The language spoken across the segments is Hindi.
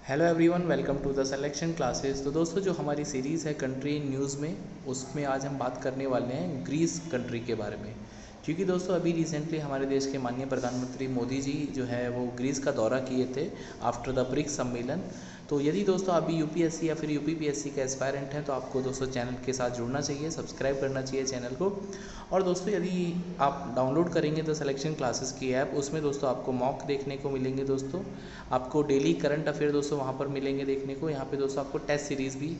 Hello everyone, welcome to the selection classes. तो दोस्तों, जो हमारी सीरीज़ है कंट्री इन न्यूज़ में, उसमें आज हम बात करने वाले हैं ग्रीस कंट्री के बारे में। क्योंकि दोस्तों अभी रिसेंटली हमारे देश के माननीय प्रधानमंत्री मोदी जी जो है वो ग्रीस का दौरा किए थे आफ्टर द ब्रिक्स सम्मेलन। तो यदि दोस्तों आप भी यूपीएससी या फिर यूपीपीएससी के एस्पायरेंट हैं तो आपको दोस्तों चैनल के साथ जुड़ना चाहिए, सब्सक्राइब करना चाहिए चैनल को। और दोस्तों यदि आप डाउनलोड करेंगे तो सिलेक्शन क्लासेस की ऐप, उसमें दोस्तों आपको मॉक देखने को मिलेंगे। दोस्तों आपको डेली करंट अफेयर दोस्तों वहाँ पर मिलेंगे देखने को। यहाँ पे दोस्तों आपको टेस्ट सीरीज़ भी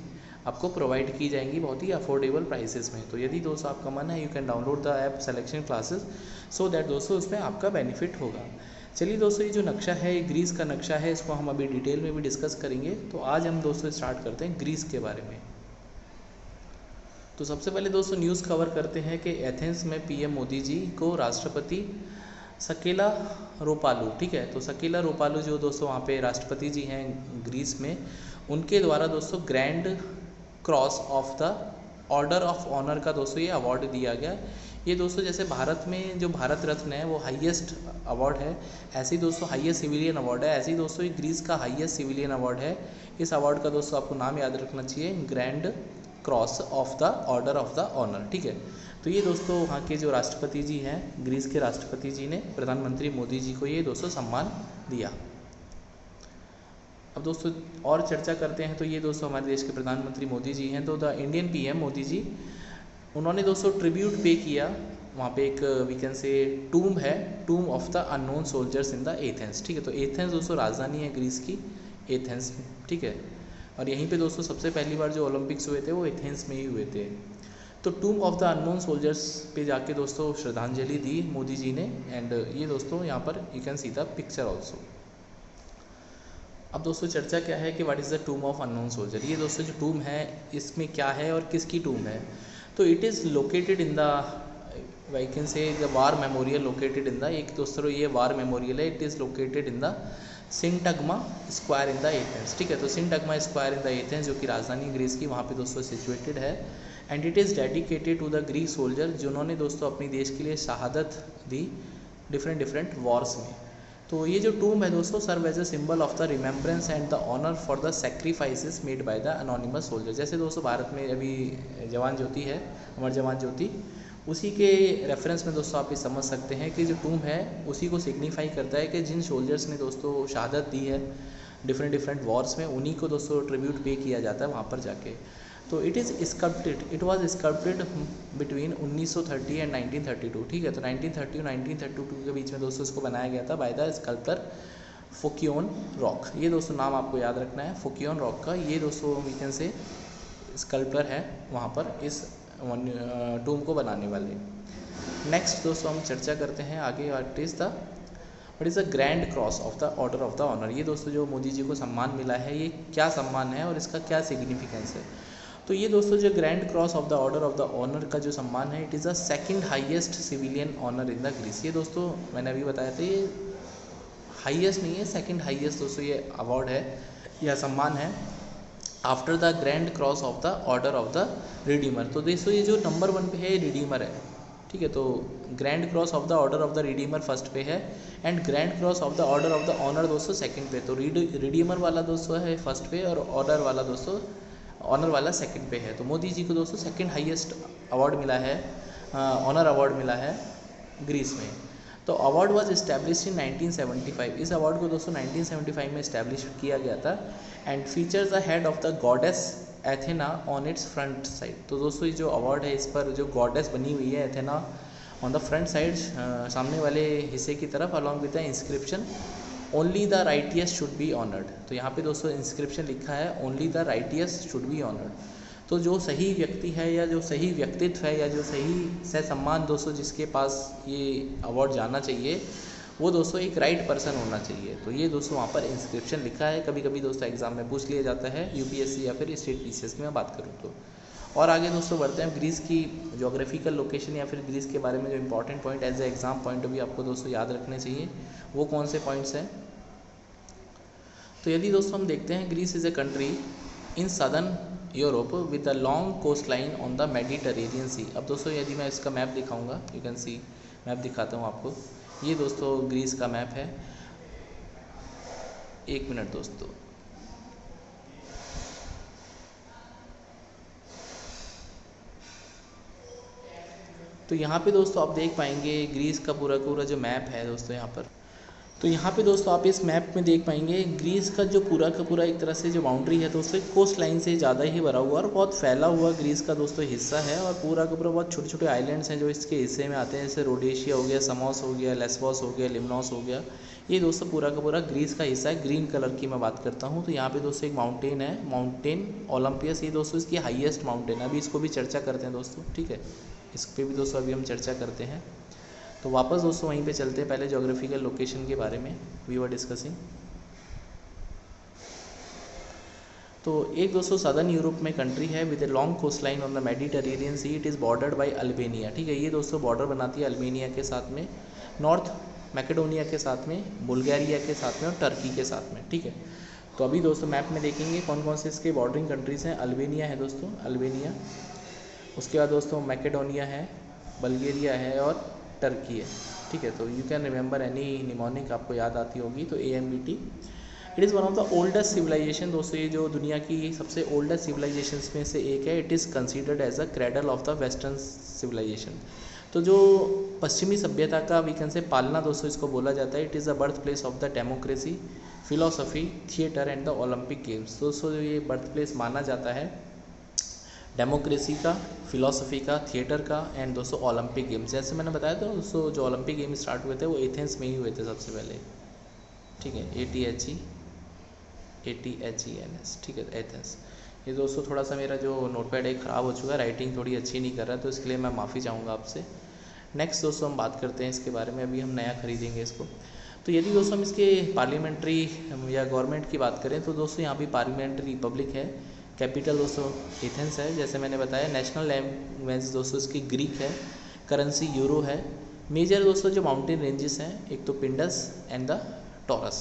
आपको प्रोवाइड की जाएंगी बहुत ही अफोर्डेबल प्राइसेस में। तो यदि दोस्तों आपका मन है, you can download the app selection classes so that दोस्तों उसमें आपका बेनिफिट होगा। चलिए दोस्तों, ये जो नक्शा है, ये ग्रीस का नक्शा है, इसको हम अभी डिटेल में भी डिस्कस करेंगे। तो आज हम दोस्तों स्टार्ट करते हैं ग्रीस के बारे में। तो सबसे पहले दोस्तों न्यूज़ कवर करते हैं कि एथेंस में पीएम मोदी जी को राष्ट्रपति सकेला रोपालू, ठीक है, तो सकेला रोपालू जो दोस्तों वहाँ पे राष्ट्रपति जी हैं ग्रीस में, उनके द्वारा दोस्तों grand cross of the order of honour का दोस्तों ये अवार्ड दिया गया। ये दोस्तों जैसे भारत में जो भारत रत्न है वो हाईएस्ट अवार्ड है, ऐसे ही दोस्तों हाईएस्ट सिविलियन अवार्ड है, ऐसे ही दोस्तों ये ग्रीस का हाईएस्ट सिविलियन अवार्ड है। इस अवार्ड का दोस्तों आपको नाम याद रखना चाहिए, grand cross of the order of the honour, ठीक है। तो ये दोस्तों वहाँ के जो राष्ट्रपति जी हैं, ग्रीस के राष्ट्रपति जी ने प्रधानमंत्री मोदी जी को ये दोस्तों सम्मान दिया। अब दोस्तों और चर्चा करते हैं। तो ये दोस्तों हमारे देश के प्रधानमंत्री मोदी जी हैं। तो the Indian PM Modi ji, उन्होंने दोस्तों ट्रिब्यूट पे किया वहाँ पे एक वी कैन से टूम है, टूम of the unknown soldiers in the Athens, ठीक है। तो एथेंस दोस्तों राजधानी है ग्रीस की, एथेंस, ठीक है। और यहीं पे दोस्तों सबसे पहली बार जो ओलंपिक्स हुए थे वो एथेंस में ही हुए थे। तो टूम ऑफ द अननोन सोल्जर्स पे जाके दोस्तों श्रद्धांजलि दी मोदी जी ने। एंड ये दोस्तों यहाँ पर you can see the picture also. अब दोस्तों चर्चा क्या है कि what is the टूम of unknown soldier. ये दोस्तों जो टूम है इसमें क्या है और किसकी टूम है। तो it is located in the I can say the war memorial located in the, एक दोस्तों ये वार मेमोरियल है, it is located in the Syntagma square in the Athens, ठीक है। तो Syntagma square in the Athens जो कि राजधानी ग्रीस की वहाँ पे दोस्तों सिचुएटेड है। And it is dedicated to the Greek soldier जिन्होंने दोस्तों अपनी देश के लिए शहादत दी डिफरेंट वॉर्स में। तो ये जो टूम है दोस्तों serve as a symbol of the remembrance and the honour for the sacrifices made by the anonymous soldier. जैसे दोस्तों भारत में अभी जवान ज्योति है, अमर जवान ज्योति, उसी के रेफरेंस में दोस्तों आप ये समझ सकते हैं कि जो टूम है उसी को सिग्निफाई करता है कि जिन सोल्जर्स ने दोस्तों शहादत दी है डिफरेंट वॉर्स में, उन्हीं को दोस्तों ट्रिब्यूट पे किया जाता है वहाँ पर जाके। तो it was sculpted between 1930 and 1932, ठीक है। तो 1930 और 1932 के बीच में दोस्तों इसको बनाया गया था बाय द स्कल्प्टर फोकियोन रॉक। ये दोस्तों नाम आपको याद रखना है, फोकियोन रॉक का। ये दोस्तों वीकेंड से स्कल्प्टर है वहाँ पर इस टूम को बनाने वाले। नेक्स्ट दोस्तों हम चर्चा करते हैं आगे, what is the grand cross of the order of the honour. ये दोस्तों जो मोदी जी को सम्मान मिला है, ये क्या सम्मान है और इसका क्या सिग्निफिकेंस है। तो ये दोस्तों जो grand cross of the order of the honour का जो सम्मान है, it is the second highest civilian honour in the Greece. ये दोस्तों मैंने अभी बताया था, ये हाईएस्ट नहीं है, सेकंड हाईएस्ट दोस्तों ये अवार्ड है या सम्मान है after the grand cross of the order of the Redeemer. तो दोस्तों ये जो नंबर 1 पे है ये रिडीमर है, ठीक है। तो grand cross of the order of the redeemer first पे है and grand cross of the order of the honour दोस्तों सेकंड पे। तो रिडीमर वाला दोस्तों है फर्स्ट पे और ऑर्डर वाला दोस्तों ऑनर वाला सेकंड पे है। तो मोदी जी को दोस्तों सेकंड हाईएस्ट अवार्ड मिला है, ऑनर अवार्ड मिला है ग्रीस में। तो अवार्ड वाज इस्टेब्लिश्ड इन 1975। इस अवार्ड को दोस्तों 1975 में इस्टेब्लिश किया गया था and features the head of the goddess Athena on it's front side. तो दोस्तों ये जो अवार्ड है इस पर जो गॉडेस बनी हुई है Athena on the front side, सामने वाले हिस्से की तरफ, along with the inscription only the righteous should be honoured. तो यहाँ पे दोस्तों इंस्क्रिप्शन लिखा है only the righteous should be honoured. तो जो सही व्यक्ति है या जो सही व्यक्तित्व है या जो सही से सम्मान दोस्तों जिसके पास ये अवार्ड जाना चाहिए, वो दोस्तों एक राइट पर्सन होना चाहिए। तो ये दोस्तों वहाँ पर इंस्क्रिप्शन लिखा है। कभी कभी दोस्तों एग्जाम में पूछ लिया जाता है, यूपीएससी या फिर स्टेट पीसीएस की मैं बात करूँ तो। और आगे दोस्तों बढ़ते हैं, ग्रीस की जोग्राफिकल लोकेशन या फिर ग्रीस के बारे में जो important point as a exam point भी आपको दोस्तों याद रखने चाहिए, वो कौन से पॉइंट्स हैं। तो यदि दोस्तों हम देखते हैं, Greece is a country in southern Europe with a long coast line on the Mediterranean sea. अब दोस्तों यदि मैं इसका मैप दिखाऊंगा, यू कैन सी, मैप दिखाता हूँ आपको। ये दोस्तों ग्रीस का मैप है, एक मिनट दोस्तों, तो यहाँ पे दोस्तों आप देख पाएंगे ग्रीस का पूरा पूरा जो मैप है दोस्तों यहाँ पर। तो यहाँ पे दोस्तों आप इस मैप में देख पाएंगे ग्रीस का जो पूरा का पूरा एक तरह से जो बाउंड्री है दोस्तों कोस्ट लाइन से ज़्यादा ही भरा हुआ और बहुत फैला हुआ ग्रीस का दोस्तों हिस्सा है, और पूरा का पूरा बहुत छोटे छोटे आइलैंड्स हैं जो इसके हिस्से में आते हैं, जैसे रोडेशिया हो गया, समोस हो गया, लेस्बोस हो गया, लिमनोस हो गया। ये दोस्तों पूरा का पूरा ग्रीस का हिस्सा है। ग्रीन कलर की मैं बात करता हूँ। तो यहाँ पे दोस्तों एक माउंटेन है, माउंटेन ओलंपियस, ये दोस्तों इसकी हाईएस्ट माउंटेन है। अभी इसको भी चर्चा करते हैं दोस्तों, ठीक है, इस पर भी दोस्तों अभी हम चर्चा करते हैं। तो वापस दोस्तों वहीं पे चलते हैं, पहले ज्योग्राफिकल लोकेशन के बारे में वी वर डिस्कसिंग। तो एक दोस्तों सदर्न यूरोप में कंट्री है with a long coast line on the Mediterranean sea, it is bordered by Albania, ठीक है। ये दोस्तों बॉर्डर बनाती है अल्बेनिया के साथ में, नॉर्थ मैकेडोनिया के साथ में, बुल्गारिया के साथ में और टर्की के साथ में, ठीक है। तो अभी दोस्तों मैप में देखेंगे कौन कौन से इसके बॉर्डरिंग कंट्रीज़ हैं। अल्बेनिया है दोस्तों, अल्बेनिया, उसके बाद दोस्तों मैकेडोनिया है, बल्गेरिया है और टर्की है, ठीक है। तो you can remember any mnemonic आपको याद आती होगी, तो AMBT। It is one of the oldest civilisation दोस्तों, ये जो दुनिया की सबसे ओल्डेस्ट सिविलाइजेशन में से एक है। It is considered as a cradle of the western civilisation. तो जो पश्चिमी सभ्यता का वी कैन से पालना दोस्तों इसको बोला जाता है। It is the birth place of the democracy, philosophy, theatre and the Olympic games. दोस्तों ये बर्थ प्लेस माना जाता है डेमोक्रेसी का, फिलॉसफी का, थिएटर का एंड दोस्तों ओलंपिक गेम्स। जैसे मैंने बताया था दोस्तों जो ओलंपिक गेम स्टार्ट हुए थे वो एथेंस में ही हुए थे सबसे पहले, ठीक है, ATHENS, ठीक है, एथेंस। ये दोस्तों थोड़ा सा मेरा जो नोटपैड है ख़राब हो चुका है, राइटिंग थोड़ी अच्छी नहीं कर रहा है, तो इसके लिए मैं माफ़ी चाहूँगा आपसे। नेक्स्ट दोस्तों हम बात करते हैं इसके बारे में, अभी हम नया खरीदेंगे इसको। तो यदि दोस्तों हम इसके पार्लियामेंट्री या गवर्नमेंट की बात करें तो दोस्तों यहाँ भी पार्लियामेंट्री रिपब्लिक है। कैपिटल दोस्तों एथेंस है जैसे मैंने बताया। नेशनल लैंग्वेज दोस्तों इसकी ग्रीक है। करेंसी यूरो है। मेजर दोस्तों जो माउंटेन रेंजेस हैं, एक तो पिंडस एंड द टॉरस।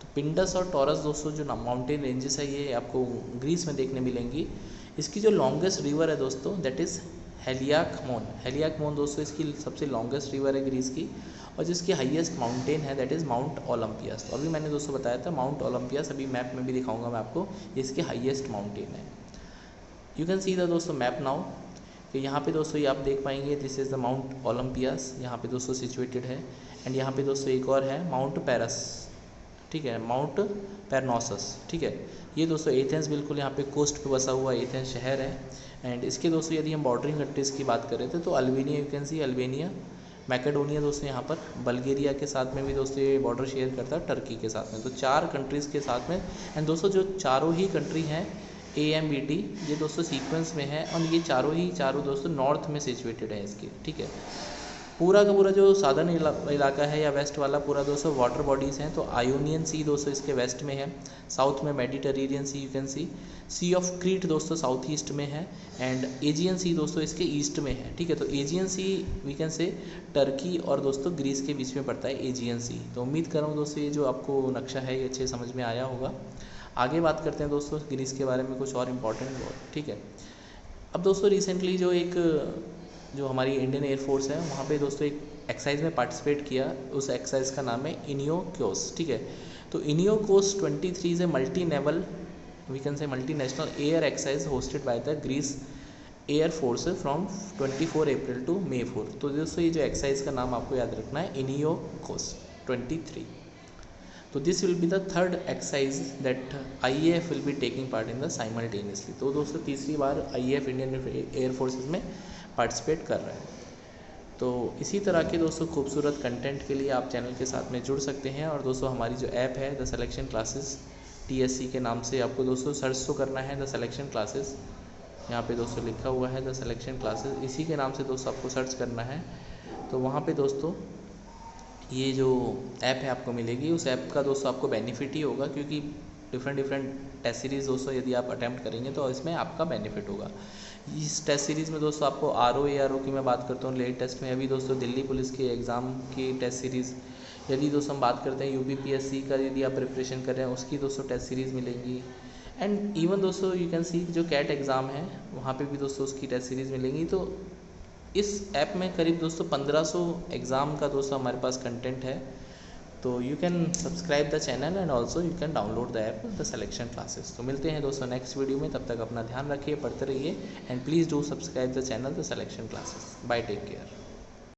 तो पिंडस और टॉरस दोस्तों जो माउंटेन रेंजेस है ये आपको ग्रीस में देखने मिलेंगी। इसकी जो लॉन्गेस्ट रिवर है दोस्तों दैट इज़ हेलियाकमोन। हेलियाकमोन दोस्तों इसकी सबसे लॉन्गेस्ट रिवर है ग्रीस की, और जिसकी हाईएस्ट माउंटेन है दैट इज़ माउंट ओलंपियस। तो अभी मैंने दोस्तों बताया था माउंट ओलंपियस, अभी मैप में भी दिखाऊंगा मैं आपको, इसकी हाईएस्ट माउंटेन है। यू कैन सी द दोस्तों मैप नाउ कि यहाँ पे दोस्तों ये आप देख पाएंगे दिस इज़ द माउंट ओलंपियस, यहाँ पे दोस्तों सिचुएटेड है। एंड यहाँ पे दोस्तों एक और है माउंट पैरस, ठीक है, माउंट पैरनोसस, ठीक है। ये दोस्तों एथेंस बिल्कुल यहाँ पे कोस्ट पे बसा हुआ एथेंस शहर है। एंड इसके दोस्तों यदि हम बॉर्डरिंग कंट्रीज़ की बात करें तो Albania, you can C Albania, Macedonia दोस्तों यहाँ पर, बल्गेरिया के साथ में भी दोस्तों ये बॉर्डर शेयर करता है टर्की के साथ में। तो 4 कंट्रीज़ के साथ में। एंड दोस्तों जो चारों ही कंट्री हैं AMBT ये दोस्तों सीक्वेंस में है, और ये चारों दोस्तों नॉर्थ में सिचुएटेड है इसके, ठीक है। पूरा का पूरा जो साधन इलाका है या वेस्ट वाला पूरा दोस्तों वाटर बॉडीज़ हैं। तो आयोनियन सी दोस्तों इसके वेस्ट में है, साउथ में Mediterranean sea, you can see of Crete दोस्तों साउथ ईस्ट में है, एंड एजियन सी दोस्तों इसके ईस्ट में है, ठीक है। तो Aegean sea we can say Turkey और दोस्तों ग्रीस के बीच में पड़ता है एजियन सी। तो उम्मीद कर रहा हूँ दोस्तों ये जो आपको नक्शा है ये अच्छे समझ में आया होगा। आगे बात करते हैं दोस्तों ग्रीस के बारे में कुछ और इम्पोर्टेंट, ठीक है। अब दोस्तों रिसेंटली जो हमारी इंडियन एयरफोर्स है वहाँ पे दोस्तों एक एक्सरसाइज में पार्टिसिपेट किया। उस एक्सरसाइज का नाम है इनियोकोस, ठीक है। तो Iniochos 23 is a multi naval we can say multinational air exercise hosted by the Greece air force from 24 April to May 4। तो दोस्तों ये जो एक्सरसाइज का नाम आपको याद रखना है इनियोकोस 23। तो this will be the third exercise that IAF will be taking part in the simultaneously. तो दोस्तों तीसरी बार IAF इंडियन एयर फोर्सेज में पार्टिसिपेट कर रहे हैं। तो इसी तरह के दोस्तों खूबसूरत कंटेंट के लिए आप चैनल के साथ में जुड़ सकते हैं। और दोस्तों हमारी जो ऐप है द सिलेक्शन क्लासेस TSC के नाम से आपको दोस्तों सर्च तो करना है द सिलेक्शन क्लासेस, यहाँ पे दोस्तों लिखा हुआ है द सिलेक्शन क्लासेस, इसी के नाम से दोस्तों आपको सर्च करना है। तो वहाँ पे दोस्तों ये जो ऐप है आपको मिलेगी, उस ऐप का दोस्तों आपको बेनिफिट ही होगा, क्योंकि डिफरेंट टेस्ट सीरीज़ दोस्तों यदि आप अटैम्प्ट करेंगे तो इसमें आपका बेनिफिट होगा। इस टेस्ट सीरीज़ में दोस्तों आपको RO ARO की मैं बात करता हूँ लेट टेस्ट में, अभी दोस्तों दिल्ली पुलिस के एग्ज़ाम की टेस्ट सीरीज़, यदि दोस्तों हम बात करते हैं UPPSC का यदि आप प्रिपरेशन कर रहे हैं उसकी दोस्तों टेस्ट सीरीज़ मिलेंगी। एंड इवन दोस्तों यू कैन सी जो कैट एग्ज़ाम है वहाँ पे भी दोस्तों उसकी टेस्ट सीरीज़ मिलेंगी। तो इस ऐप में करीब दोस्तों 1500 एग्ज़ाम का दोस्तों हमारे पास कंटेंट है। तो you can subscribe the channel and also you can download the app the selection classes. तो मिलते हैं दोस्तों नेक्स्ट वीडियो में, तब तक अपना ध्यान रखिए, पढ़ते रहिए and please do subscribe the channel the selection classes. Bye, take care.